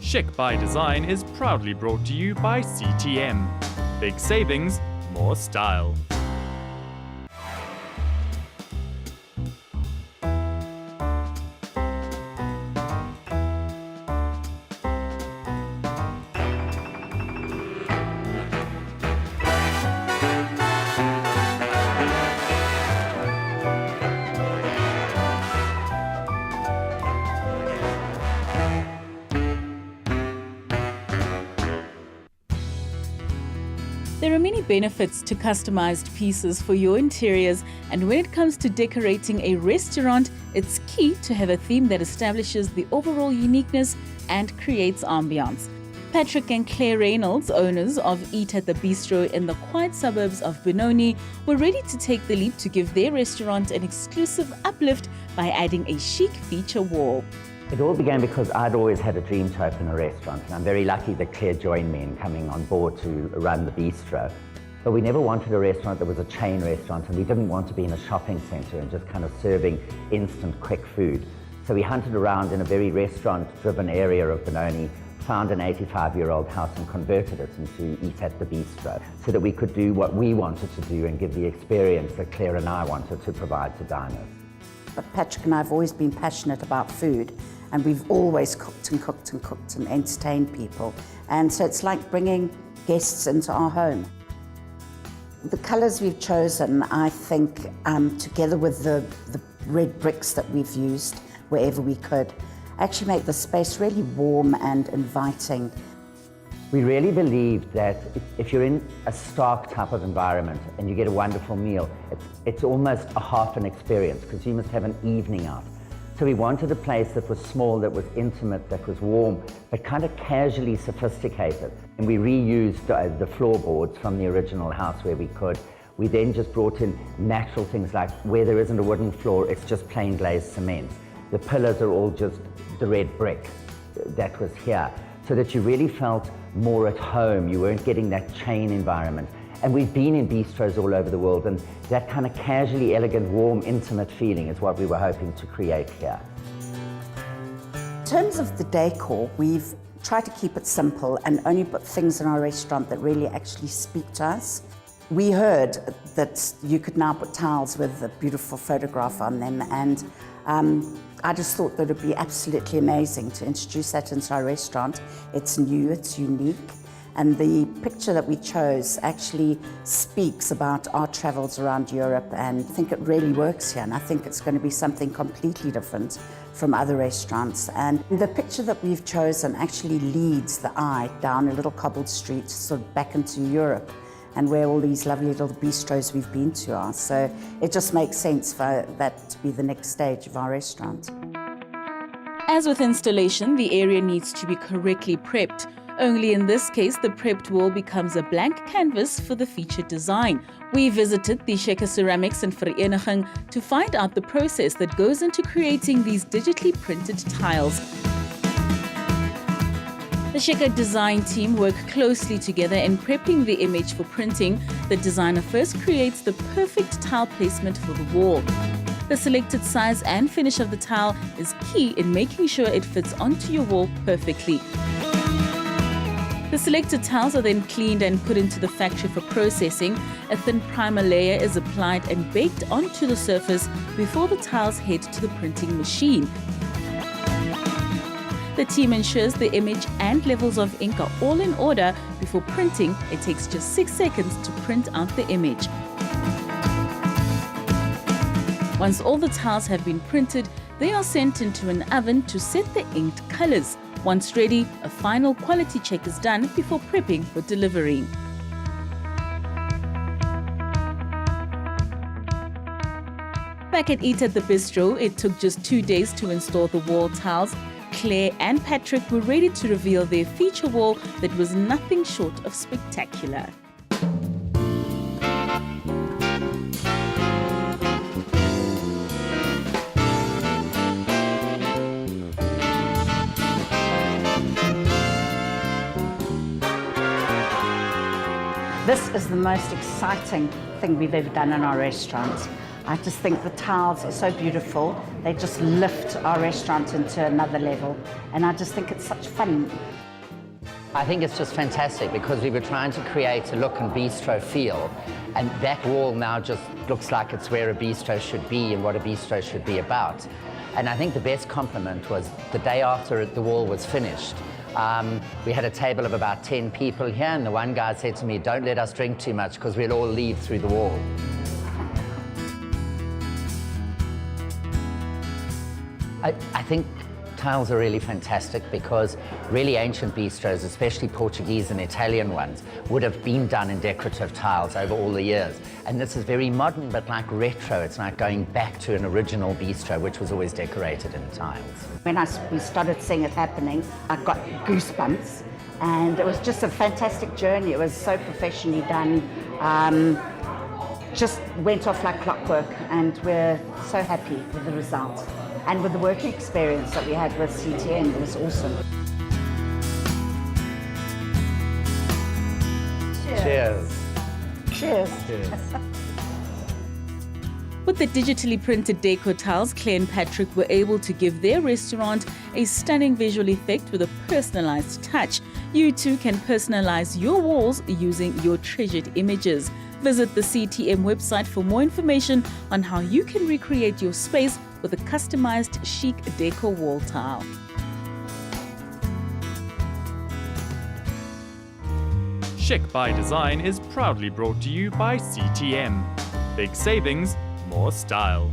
Chic by Design is proudly brought to you by CTM. Big savings, more style. There are many benefits to customized pieces for your interiors, and when it comes to decorating a restaurant, it's key to have a theme that establishes the overall uniqueness and creates ambiance. Patrick and Claire Reynolds, owners of Eat at the Bistro in the quiet suburbs of Benoni, were ready to take the leap to give their restaurant an exclusive uplift by adding a chic feature wall. It all began because I'd always had a dream to open a restaurant, and I'm very lucky that Claire joined me in coming on board to run the bistro. But we never wanted a restaurant that was a chain restaurant, and we didn't want to be in a shopping centre and just kind of serving instant quick food. So we hunted around in a very restaurant-driven area of Benoni, found an 85-year-old house and converted it into Eat at the Bistro, so that we could do what we wanted to do and give the experience that Claire and I wanted to provide to diners. But Patrick and I have always been passionate about food, and we've always cooked and cooked and cooked and entertained people. And so it's like bringing guests into our home. The colours we've chosen, I think, together with the red bricks that we've used wherever we could, actually make the space really warm and inviting. We really believe that if you're in a stark type of environment and you get a wonderful meal, it's almost a half an experience, because you must have an evening out. So we wanted a place that was small, that was intimate, that was warm, but kind of casually sophisticated. And we reused the floorboards from the original house where we could. We then just brought in natural things, like where there isn't a wooden floor, it's just plain glazed cement. The pillars are all just the red brick that was here, so that you really felt more at home. You weren't getting that chain environment. And we've been in bistros all over the world, and that kind of casually elegant, warm, intimate feeling is what we were hoping to create here. In terms of the decor, we've tried to keep it simple and only put things in our restaurant that really actually speak to us. We heard that you could now put tiles with a beautiful photograph on them, and I just thought that it would be absolutely amazing to introduce that into our restaurant. It's new, it's unique, and the picture that we chose actually speaks about our travels around Europe, and I think it really works here, and I think it's going to be something completely different from other restaurants. And the picture that we've chosen actually leads the eye down a little cobbled street, sort of back into Europe, and where all these lovely little bistros we've been to are. So it just makes sense for that to be the next stage of our restaurant. As with installation, the area needs to be correctly prepped. Only in this case, the prepped wall becomes a blank canvas for the featured design. We visited the Sheker Ceramics in Vereniging to find out the process that goes into creating these digitally printed tiles. The Sheker design team work closely together in prepping the image for printing. The designer first creates the perfect tile placement for the wall. The selected size and finish of the tile is key in making sure it fits onto your wall perfectly. The selected tiles are then cleaned and put into the factory for processing. A thin primer layer is applied and baked onto the surface before the tiles head to the printing machine. The team ensures the image and levels of ink are all in order before printing. It takes just 6 seconds to print out the image. Once all the tiles have been printed, they are sent into an oven to set the inked colors. Once ready, a final quality check is done before prepping for delivery. Back at Eat at the Bistro, it took just 2 days to install the wall tiles. Claire and Patrick were ready to reveal their feature wall that was nothing short of spectacular. This is the most exciting thing we've ever done in our restaurant. I just think the tiles are so beautiful. They just lift our restaurant into another level. And I just think it's such fun. I think it's just fantastic because we were trying to create a look and bistro feel, and that wall now just looks like it's where a bistro should be and what a bistro should be about. And I think the best compliment was the day after the wall was finished. We had a table of about 10 people here, and the one guy said to me, "Don't let us drink too much because we'll all leave through the wall." I think tiles are really fantastic because really ancient bistros, especially Portuguese and Italian ones, would have been done in decorative tiles over all the years. And this is very modern, but like retro. It's like going back to an original bistro, which was always decorated in tiles. When we started seeing it happening, I got goosebumps. And it was just a fantastic journey. It was so professionally done. Just went off like clockwork, and we're so happy with the result. And with the working experience that we had with CTM, it was awesome. Cheers. Cheers. Cheers. With the digitally printed decor tiles, Claire and Patrick were able to give their restaurant a stunning visual effect with a personalized touch. You too can personalize your walls using your treasured images. Visit the CTM website for more information on how you can recreate your space with a customized chic decor wall tile. Chic by Design is proudly brought to you by CTM. Big savings, more style.